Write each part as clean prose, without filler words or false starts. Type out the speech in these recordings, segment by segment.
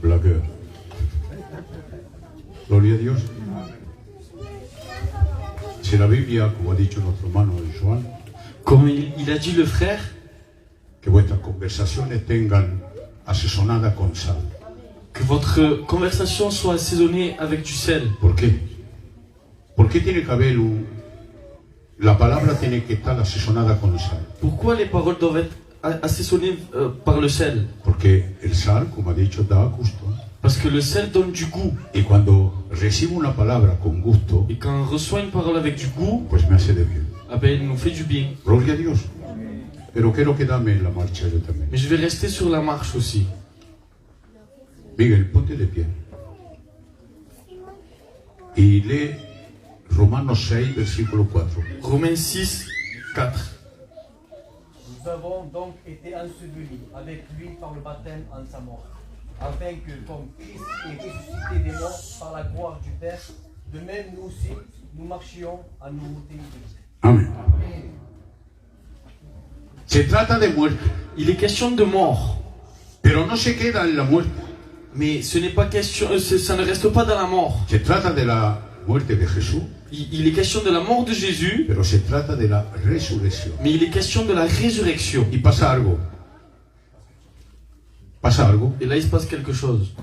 blagueur. Gloria a Dios. Si la Biblia, como ha dicho nuestro hermano Joan, Comme il a dit le frère, que vuestras conversaciones tengan asesonada con sal. que votre conversation soit assaisonnée avec du sel. ¿Por qué? ¿Por qué tiene que haber la palabra tiene que estar asesonada con sal? Pourquoi les paroles doivent être assaisonnées par le sel? Porque el sal, como ha dicho, da gusto. Parce que le sel donne du goût. Y cuando recibo una palabra con gusto, Et quand on reçoit une parole avec du goût, pues me hace de bien. ah ben, elle nous fait du bien. Gloria a Dios. Pero quiero quedarme en la marcha yo también. Mais je vais rester sur la marche aussi. Miguel, ponte de pie. Y lee Romanos 6, versículo 4. Romains 6, 4. Nous avons donc été ensevelis avec lui par le baptême en sa mort, afin que, comme Christ est ressuscité des morts par la gloire du Père, de même nous aussi, nous marchions en nouveauté de vie. Amén. Se trata de muerte, Il est question de mort. pero no se queda en la muerte. Mais ce n'est pas question, ça ne reste pas dans la mort. Se trata de la muerte de Jesús, Il est question de la mort de Jésus, pero se trata de la resurrección. mais il est question de la résurrection. Y pasa algo. Pasa algo. Et là, il se passe quelque chose.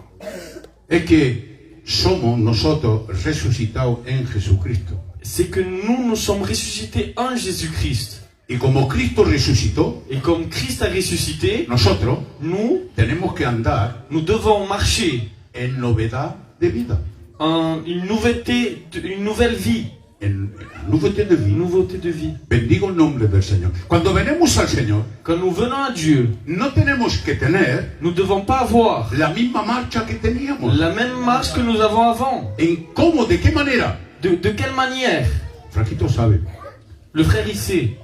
Es que somos nosotros resucitados en Jesucristo. C'est que nous sommes ressuscités en Jésus-Christ. Y como Cristo resucitó, Et comme Christ a ressuscité, nosotros nous tenemos que andar devons marcher en novedad de vida, en une nouvelle vie, en nouveauté de une vida. nouveauté de vie. Bendigo el nombre del Señor. Cuando venimos al Señor, Quand nous venons à Dieu, no tenemos que tener nous ne devons pas avoir la misma marcha que teníamos. la même marche que nous avons avant. ¿En cómo? ¿De qué manera? De quelle manière? Franquito sabe. Le frère, il sait.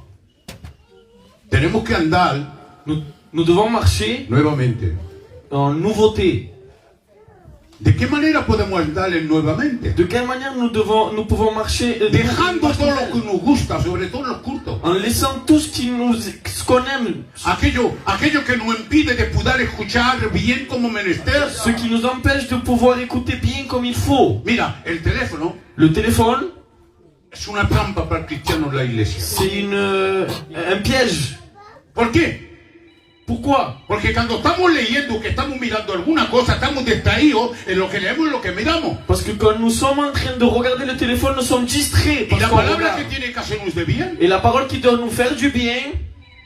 Tenemos que andar Nous devons marcher nuevamente. en nouveauté. ¿De qué manera podemos andar nuevamente? De quelle manière nous pouvons marcher Dejando todo lo que nos gusta, sobre todo los cultos. en laissant tout ce qu'on aime, Aquello que nos impide de poder escuchar bien como menester. ce qui nous empêche de pouvoir écouter bien comme il faut. Mira, el teléfono Le téléphone, es una trampa para el cristiano en la iglesia. c'est un piège. ¿Por qué? Pourquoi? Porque cuando estamos leyendo, que estamos mirando alguna cosa, estamos distraídos en lo que leemos y lo que miramos. Parce que quand nous sommes en train de regarder le téléphone, nous sommes distraits. Y Parce la qu'on palabra regarde. que tiene que hacernos de bien, Et la parole qui doit nous faire du bien,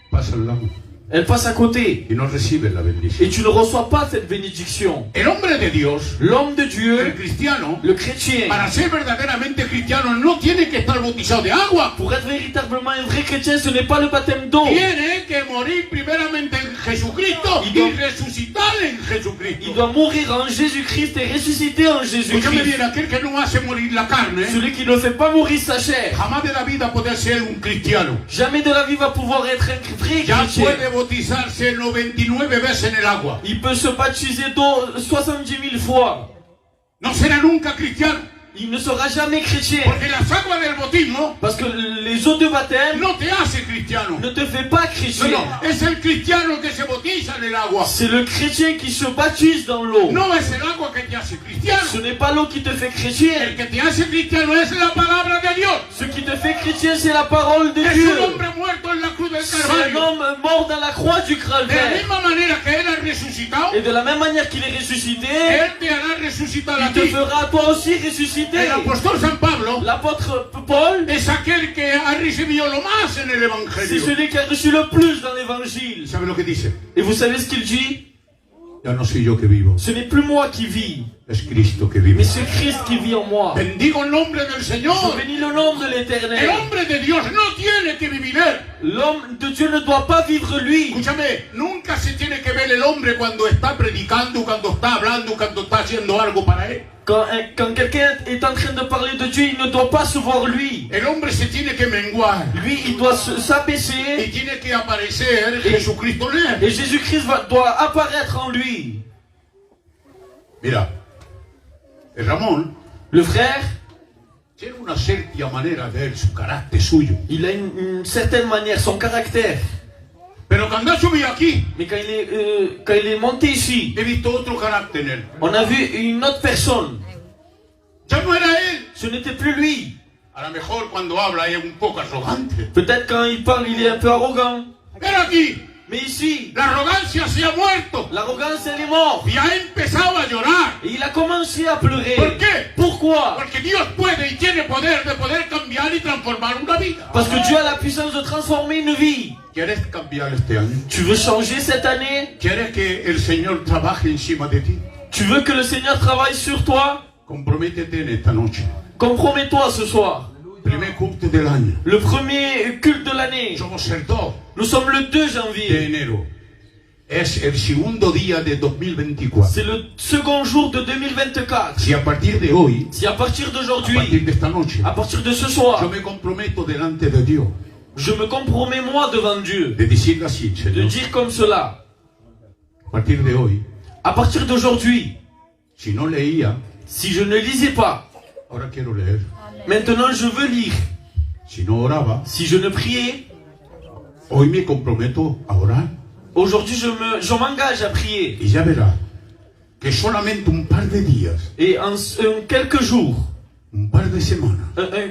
pasa al lado elle passe à côté. y no recibe la bendición. Et tu ne reçois pas cette bénédiction. El hombre de Dios, L'homme de el Dieu, cristiano, le chrétien, para ser verdaderamente cristiano no tiene que estar bautizado de agua. pour être véritablement un vrai chrétien, ce n'est pas le baptême d'eau. Tiene que morir primeramente en Jesucristo y resucitar en Il Jesucristo. doit mourir en Jésus-Christ et ressusciter en Escúchame Jésus-Christ. bien, aquel que no hace morir la carne, Celui qui ne fait pas mourir sa chair, jamás de la vida puede ser un cristiano. jamais de la vie va pouvoir être un vrai Ya chrétien. puede bautizarse 99 veces en el agua. Il peut se baptiser d'eau 70 000 fois. No será nunca cristiano. Il ne sera jamais chrétien. Porque las aguas del bautismo Parce que les eaux de baptême no te hace cristiano. ne te fait pas No, chrétien. no, es el cristiano que se bautiza en el agua. C'est le chrétien qui se baptise dans l'eau. No es el agua que te hace cristiano. Ce n'est pas l'eau qui te fait chrétien. El que te hace cristiano es la palabra de Dios. Ce qui te fait chrétien, c'est la parole de Es Dieu. un hombre muerto en la cruz del C'est un Calvario. homme mort dans la croix du De la calvaire. misma manera que él ha resucitado, Et de la même manière qu'il est ressuscité, él te hará resucitar a il te ti. fera toi aussi ressusciter. El apóstol San Pablo L'apôtre Paul, es aquel que ha recibido lo más en el c'est Evangelio. celui qui a reçu le plus dans l'évangile. ¿Sabe lo que dice? Et vous savez ce qu'il dit? Ya no soy yo que vivo, Ce n'est plus moi qui vis, es Cristo que vive. mais c'est Christ qui vit en moi. Bendigo el nombre del Je Señor. bénis le nom de El l'Éternel. hombre de Dios no tiene que vivir él. L'homme de Dieu ne doit pas vivre lui. Escúchame, nunca se tiene que ver el hombre cuando está predicando, cuando está hablando, cuando está haciendo algo para él. Quand quelqu'un est en train de parler de Dieu, il ne doit pas se voir lui. El hombre se tiene que menguar Lui, il doit y s'abaisser tiene que aparecer Jesucristo en él. et Jésus-Christ doit apparaître en lui. Mira, el Ramón Le frère, tiene una cierta manera de ver su carácter suyo. il a une certaine manière, son caractère. Pero cuando ha subido aquí, Mais quand il est monté ici, he visto otro carácter en él. on a vu une autre personne. Ya no era él. Ce n'était plus lui. A lo mejor cuando habla es un poco arrogante. Peut-être quand il parle, il est un peu arrogant. Pero aquí, Mais ici, la arrogancia se ha muerto l'arrogance, elle est morte. y ha empezado a llorar. Et il a commencé à pleurer. ¿Por qué? Pourquoi? Porque Dios puede y tiene poder de poder cambiar y transformar una vida. Parce que Dieu a la puissance de transformer une vie. ¿Quieres cambiar este año? Tu veux changer cette année? ¿Quieres que el Señor trabaje encima de ti? Tu veux que le Seigneur travaille sur toi? Comprométete en esta noche. Compromets-toi ce soir. Primer culto del año. Le premier culte de l'année. Somos el 2 Nous sommes le 2 de janvier. enero. Es el segundo día de 2024. C'est le second jour de 2024. Si a partir de hoy, Si à partir a partir d'aujourd'hui, de esta noche, à partir de ce yo soir, me comprometo delante de Dios je me compromets moi devant Dieu de decirle así, de Señor, dire comme cela. a partir de hoy, À partir d'aujourd'hui, si no leía, si je ne lisais pas, ahora quiero leer. maintenant je veux lire. Si no oraba, Si je ne priais, hoy me comprometo a orar. aujourd'hui je m'engage à prier. Y ya verás que solamente un par de días, Et en quelques jours, un par de semanas,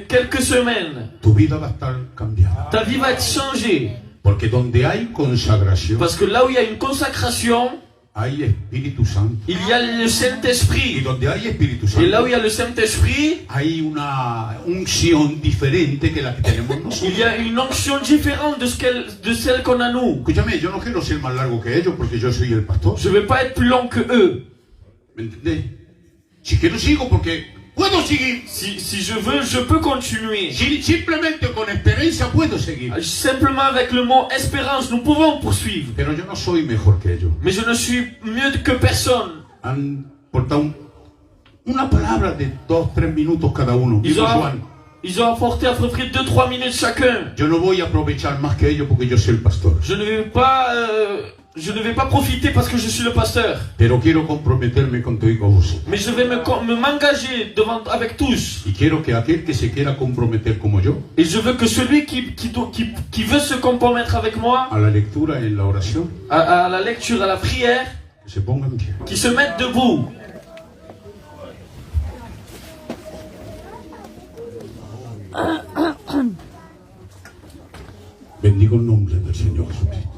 quelques semaines, tu vida va a estar cambiada. ta vie va être changée. Porque donde hay consagración, Parce que là où il y a une consacration, hay Espíritu Santo. il y a le Y Saint-Esprit. donde hay Espíritu Et là où Santo, il y a le Saint-Esprit, hay una unción diferente que la que tenemos il nosotros. y a une onction différente de celle qu'on a nous. Escúchame, yo no quiero ser más largo que ellos porque yo soy el pastor. Je ne vais pas être plus long que eux. ¿Me entendés? Si quiero sigo porque puedo seguir. Si je veux, je peux continuer. Simplemente con esperanza puedo seguir. Simplement avec le mot espérance, nous pouvons poursuivre. Pero yo no soy mejor que ellos. Mais je ne suis mieux que personne. Han portado una palabra de 2-3 minutos cada uno. Ils Digo, ont, Juan, ils ont apporté à peu près 2-3 minutes chacun. yo no voy a aprovechar más que ellos porque yo soy el pastor. Je ne vais pas profiter parce que je suis le pasteur. Pero quiero comprometerme con todos vosotros. Mais je vais m'engager avec tous. Y quiero que aquel que se quiera comprometer como yo Et je veux que celui qui veut se compromettre avec moi a la lectura en la oración, à la lecture, à la prière, que se ponga en pie. qui se mette debout. Bendigo el nombre del Señor Jesucristo.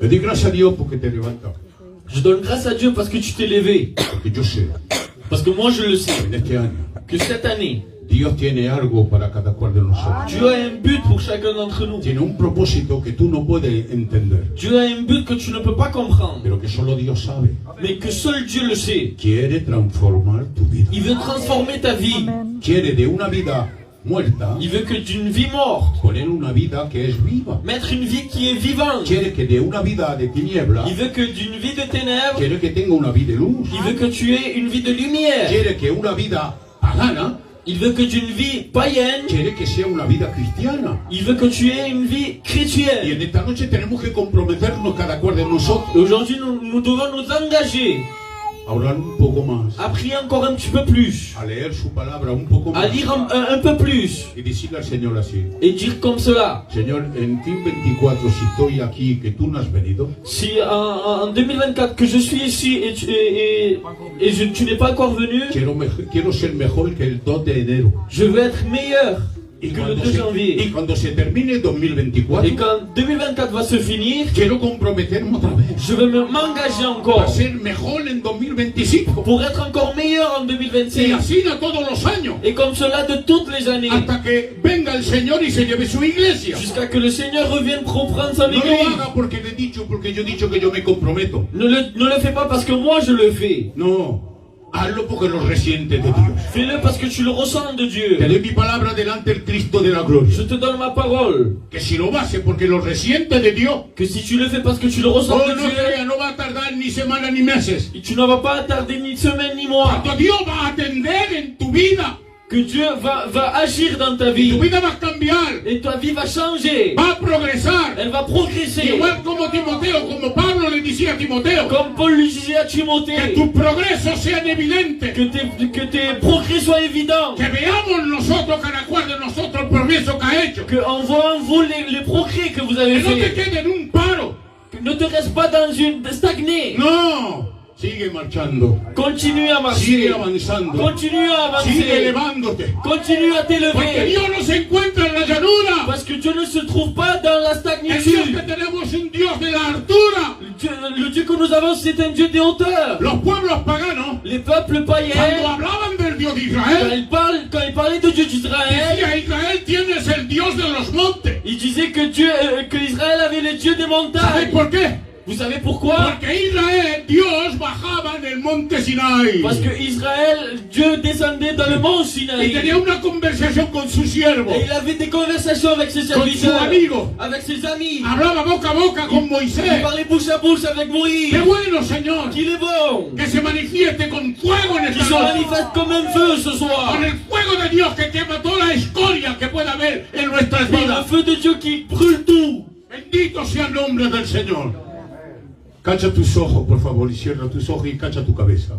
Le di gracias a Dios porque te levantas. Je donne grâce à Dieu parce que tu t'es levé. Porque yo sé Parce que moi je le sais. en este año Que cette année, Dios tiene algo para cada cual de nosotros. Dieu a un but pour chacun d'entre nous. Tiene un propósito que tú no puedes entender, Dieu a un but que tu ne peux pas comprendre. pero que solo Dios sabe. Mais que seul Dieu le sait. Quiere transformar tu vida. Il veut transformer ta vie. Quiere de una vida muerta Il veut que d'une vie morte, poner una vida que es viva. mettre une vie qui est vivante. Quiere que de una vida de tiniebla, Il veut que d'une vie de ténèbres, quiere que tenga una vida de luz. il veut que tu aies une vie de lumière. Quiere que una vida pagana, Il veut que d'une vie païenne, quiere que sea una vida cristiana. il veut que tu aies une vie Y chrétienne. en esta noche tenemos que comprometernos cada cual de Et nosotros aujourd'hui, nous devons nous engager a orar un poco más, à prier encore un petit peu plus, a leer su palabra un poco à más lire un peu plus y decirle al Señor así: et dire comme cela. Señor, en Team 24, si estoy aquí, que tú no has venido, Si en 2024 que je suis ici et tu n'es pas encore venu, quiero ser mejor que el 2 de enero. je veux être meilleur Y que le 2 janvier. cuando se termine 2024, Et quand 2024 va se finir, quiero comprometerme otra vez je vais m'engager para encore ser mejor en 2025. pour être encore meilleur en Y 2026. así de todos los años, Et comme cela de toutes les années, hasta que venga el Señor y se lleve su iglesia. jusqu'à que le Seigneur revienne pour prendre sa No lo église. haga porque le he dicho, porque yo he dicho que yo me comprometo. Ne le fais pas parce que moi je le fais. No, hazlo porque lo resiente de Dios. Fais-le parce que tu le ressens de Te Dieu. doy mi palabra delante del Cristo de la gloria. Je te donne ma parole. Que si lo hace porque lo resiente de Dios, Que si tu le fais parce que tu le ressens oh, de no Dieu, crea, no va a tardar ni semanas ni meses. et tu ne vas pas tarder ni semaine ni mois. Cuando Dios va a atender en tu vida, Que Dieu va agir dans ta tu vie. vida va a cambiar, Et ta vie va changer. va a progresar. Elle va progresser. Igual como Timoteo, como Pablo le decía a Timoteo, Comme Paul lui disait à que Timothée. tus progresos sean evidentes. Que tes progrès soient évidents. Que veamos nosotros, cada cual de nosotros, el progreso que ha hecho. Que en voyant vous les progrès que vous avez Que no te faits. quede en un Ne te reste pas dans une stagné. No, sigue marchando. Continue à Sigue marcher. avanzando. Continue à Sigue avancer. elevándote. Continue à Porque t'élever. Dios no se encuentra en la llanura. Parce que Dieu ne se trouve pas dans la El Dios stagnitude. que tenemos es un Dios de la altura. Le Dieu que nous avons, c'est un Dieu des hauteurs. Los pueblos paganos, Les peuples cuando païens, hablaban del Dios de quand ils parlaient de Dieu d'Israël, decía Israel tienes el Dios de los montes. ils disaient que que Israël avait le Dieu des ¿Sabéis montagnes. por qué? Vous savez pourquoi? Porque Israel, Dios bajaba en el monte Sinai. Parce que Israël, Dieu descendait dans le mont Y Sinaï. tenía una conversación con su siervo, Et il avait des conversations avec ses con su serviteurs, amigo. avec ses amis. Hablaba boca a boca con Il Moisés. parlait bouche à bouche avec Moïse. ¡Qué bueno, Señor! Qu'il est bon. Que se manifieste con fuego en Qu'il esta se noche. manifeste comme un feu ce soir. Con el fuego de Dios que quema toda la escoria que pueda haber en nuestras Par le vidas. feu de Dieu qui brûle tout. Bendito sea el nombre del Señor. Cacha tus ojos, por favor, y cierra tus ojos y cacha tu cabeza.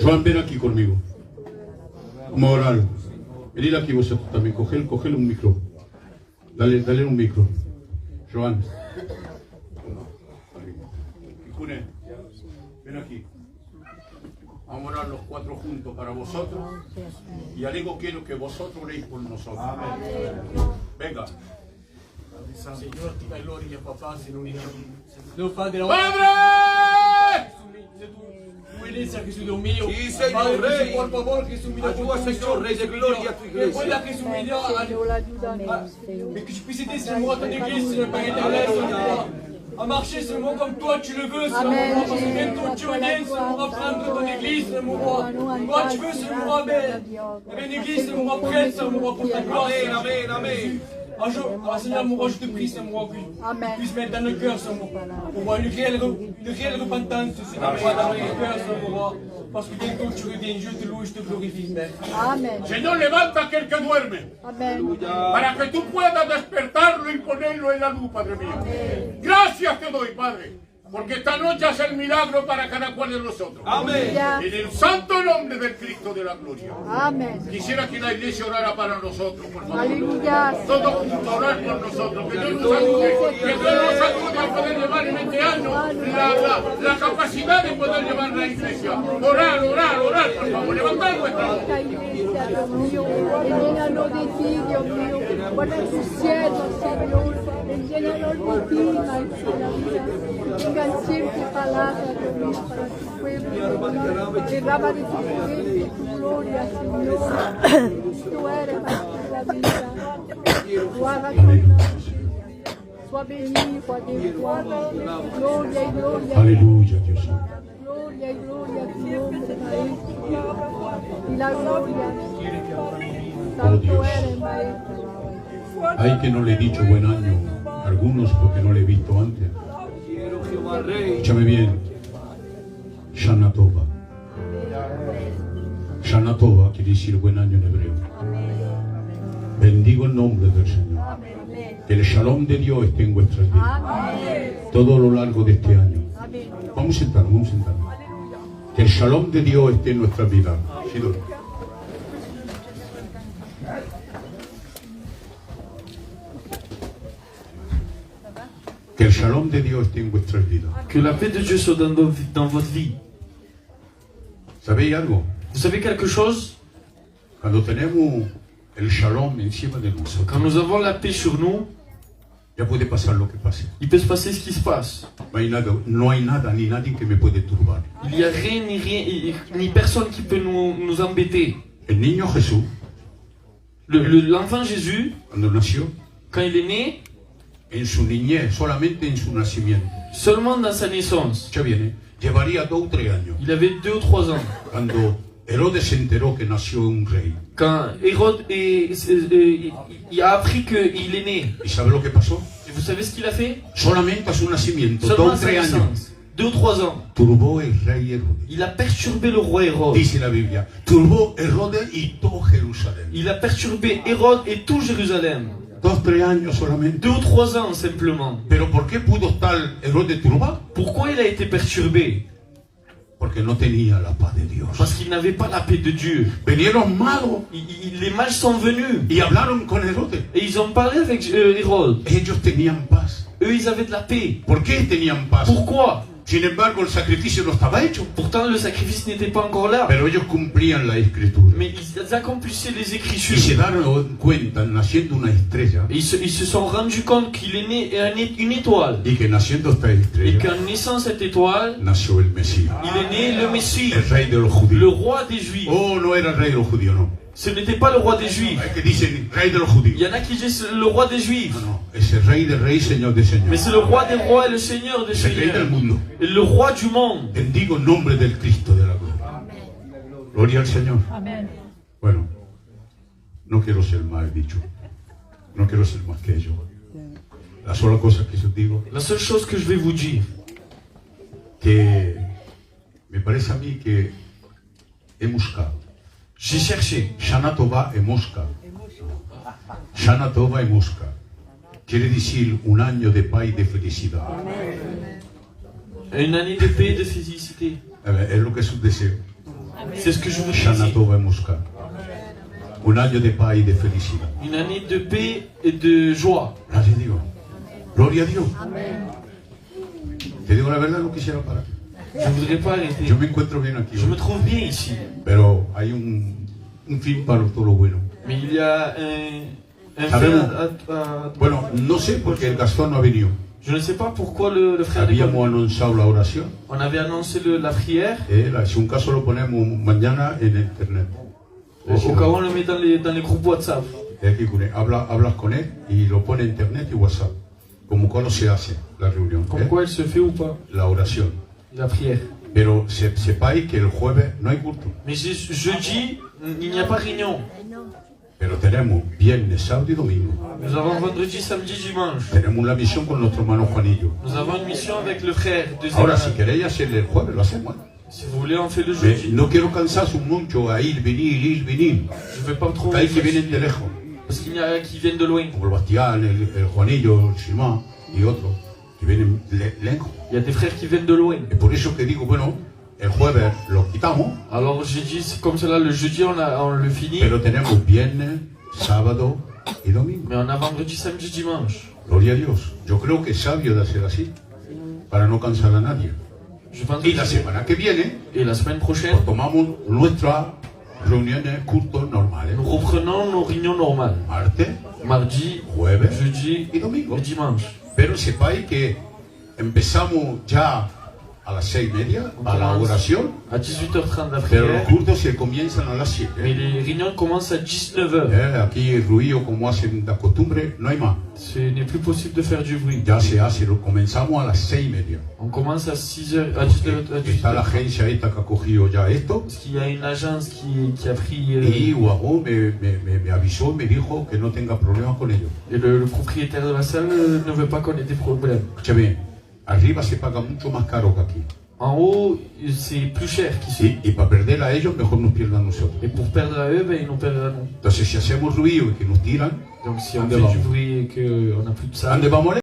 Joan, ven aquí conmigo. Vamos a orar. Venid aquí vosotros también. Cogele un micro. Dale un micro. Joan. Kikune, ven aquí. Vamos a orar los cuatro juntos para vosotros. Y algo quiero que vosotros oréis por nosotros. Venga. Señor, ti dai gloria, papà, se non Devo fare della ¡Padre! tu iglesia, Jesús Dios mío. Sí, Señor Padre, Rey. por favor, Jesús mío, Ayuda, Señor Rey de gloria a tu Que iglesia. pueda Jesús mío, mais que je puisse aider seulement ton église, Seigneur Père éternel, Seigneur, à marcher seulement comme toi tu le veux, Seigneur mon roi, parce que bientôt tu reviens, Seigneur mon roi, prendre ton église, Seigneur mon roi. Toi tu veux, Seigneur mon roi, mais une église, Seigneur mon roi, prête, Seigneur mon roi, pour ta gloire. Amen, amen, amen. Seigneur mon roi, je te prie, Seigneur mon roi, que tu puisses mettre dans nos cœurs, Seigneur mon roi, pour voir une réelle repentance, Seigneur mon roi, dans nos cœurs, Seigneur mon roi, parce que bientôt tu reviens, je te loue, je te glorifie, Père. Amén. Señor, levanta a aquel que duerme. Amén. Para que tú puedas despertarlo y ponerlo en la luz, Padre mío. Gracias te doy, Padre, porque esta noche hace el milagro para cada cual de nosotros. Amén. En el santo nombre del Cristo de la gloria. Amén. Quisiera que la iglesia orara para nosotros, por favor. Aleluya. Todos juntos orar por nosotros. Que Dios nos ayude. Que Dios nos ayude a poder llevar en este año la capacidad de poder llevar la iglesia. Orar, por favor. Levantad vuestra voz. Esta iglesia, Dios mío, llénalo de ti, Dios mío. Guarda tus siervos, Señor. Llénalo de ti, Maestro de la vida. Tengan siempre palabra, Dios mío, para tu pueblo, Señor. Derrama de tu poder, de tu gloria, Señor. Tú eres, Maestro de la vida. Guarda con Sois béni, roi des rois. Gloria y gloria. Aleluya, Dios. Gloria y gloria a tu nombre, Maestro. Y la gloria. Santo eres, Maestro. Hay que no le he dicho buen año a algunos porque no le he visto antes. Quiero Jehová Rey. Escúchame bien. Shana Tova. Shana Tova quiere decir buen año en hebreo. Bendigo el nombre del Señor. Que el shalom de Dios esté en vuestras vidas. Todo lo largo de este año. Vamos a sentarnos. Que el shalom de Dios esté en nuestras vidas. Sidor. Que el shalom de Dios esté en vuestras vidas. Que la paix de Dieu soit dans votre vie. ¿Sabéis algo? Vous savez quelque chose? Cuando tenemos el shalom encima de Quand nosotros, nous avons la paix sur nous, ya puede pasar lo que pase. il peut se passer ce qui se passe. No hay nada ni nadie que me puede turbar. Il n'y a rien ni personne qui peut nous embêter. El niño Jesús, L'enfant Jésus, cuando nació, quand il est né, en su niñez, solamente en su nacimiento, seulement dans sa naissance, ya viene, llevaría 2 o 3 años. il avait 2 ou 3 ans. Cuando Herodes se enteró que nació un rey. Quand Hérode il a appris qu'il est né, ¿Y sabe lo que pasó? et vous savez ce qu'il a fait? Solamente a su nacimiento, 2 Seulement o à sa 3 años, naissance, 2 ou 3 ans, turbó el rey Herodes. il a perturbé le roi Hérode. Dice la Biblia, turbó Herodes y todo Jerusalén. Il a perturbé Hérode et tout Jérusalem. 2 o 3 años solamente. 2 ou 3 ans simplement. ¿Pero por qué pudo estar Herodes turbado? Pourquoi il a été perturbé? Porque no tenía la paz de Dios. Parce qu'il n'avait pas la paix de Dieu. Vinieron magos Les mages sont venus y hablaron con Herodes. et ils ont parlé avec Hérode. Ellos tenían paz. Eux, ils avaient de la paix. ¿Por qué tenían paz? Pourquoi? Sin embargo, el sacrificio no estaba hecho. Pourtant, le sacrifice n'était pas encore là. Pero ellos cumplían la escritura. Mais ils accomplissaient les Y se Écritures. dieron cuenta, naciendo una estrella, Et ils se sont rendus compte qu'il est né une étoile. y que naciendo esta Et estrella, qu'en naissant cette étoile, nació el Mesías, il est né le Messie, el rey de los le judíos. roi des Juifs. Oh, no era el rey de los judíos, no. Ce n'était pas le roi des Juifs. Hay que dicen rey de los Il judíos. y en a qui disent le roi des Juifs. No, no, es el rey de reyes, señor de Mais señores. c'est le roi des rois et le seigneur des Es el rey del seigneurs. mundo. Et le roi du monde. Bendigo el nombre del Cristo de la gloria. Gloria al Señor. Amen. Bueno, no quiero ser más dicho. No quiero ser más que ellos. La sola cosa que yo digo, La seule chose que je vais vous dire, que me parece a mí que he buscado. j'ai cherché. Shana Tova e Mosca. Shana Tova e Mosca. Quiere decir un año de paz y de felicidad. Une année de paix et de félicité. Es lo que es un deseo. C'est ce que je vous Shana dis. Tova e Mosca. Un año de paz y de felicidad. Une année de paix et de joie. Gracias a Dios. Gloria a Dios. Te digo la verdad, no quisiera parar. Je ne voudrais pas arrêter. Yo me encuentro bien aquí Je me hoy, trouve bien ici. pero hay un fin para todo lo bueno. Mais il y a un Sabemos. fait. Bueno, no sé porque el Gastón no ha venido. Je ne sais pas pourquoi le frère n'est pas Habíamos venu. anunciado la oración. On avait annoncé la prière. Si un caso lo ponemos mañana en internet. Au cas où on le met dans les groupes WhatsApp. Aquí con él. Hablas con él y lo pone en internet y WhatsApp. Como cuando se hace la reunión. Comme quoi elle se fait ou pas, La oración. la prière. Pero sepáis que el jueves no hay culto. Mais jeudi, il n'y a pas réunion. Pero tenemos viernes, sábado y domingo. Nous avons vendredi, samedi, dimanche. Tenemos una misión con nuestro hermano Juanillo. Nous avons une mission avec le frère de Ahora, Zéna. si queréis hacerle el jueves, lo hacemos. Si vous voulez, on fait le Mais jeudi. no quiero cansaros mucho a ir, venir. Je ne vais pas trop Hay que vienen de lejos. parce qu'il y en a qui viennent de loin. Como el Bastián, el Juanillo, el Simón y otros. Que vienen lejos. Il y a des frères qui viennent de loin. Es por eso que digo, bueno, el jueves lo quitamos, Alors j'ai dit, c'est comme cela, le jeudi, on le finit. pero tenemos viernes, sábado y domingo. Mais on a vendredi, samedi, dimanche. Gloria a Dios. Yo creo que es sabio de hacer así, para no cansar a nadie. Je pense Y la semana que viene, Et la semaine prochaine, pues tomamos nuestras reuniones, cultos normales. nous reprenons nos réunions normales. Martes, Mardi, jueves jeudi y domingo. et dimanche. Pero sepáis que empezamos ya a las 6:30 a la oración, À 18h30 la pero los prière. cultos se comienzan a las Mais 7. les réunions commencent à 19h. Aquí el ruido, como hacen la costumbre, no hay más. Ce n'est plus possible de faire du bruit. Ya se hace, lo comenzamos a las 6:30. On commence à 6h, à 18h. Está la agencia esta que ha cogido ya esto. Parce qu'il y a une agence qui a pris. Y Guagó me avisó, me dijo que no tenga problemas con ellos. Et le propriétaire de la salle ne veut pas qu'on ait des problèmes. Escucha bien, arriba se paga mucho más caro que aquí. En haut, c'est plus cher qu'ici. Y para perder a ellos, mejor nos pierdan nosotros. Et pour perdre à eux, ben, ils nous perdent à nous. Entonces, si hacemos ruido y que nos tiran, Donc si on ¿Dónde fait vamos? du bruit et qu'on n'a plus de salle. ¿dónde vamos a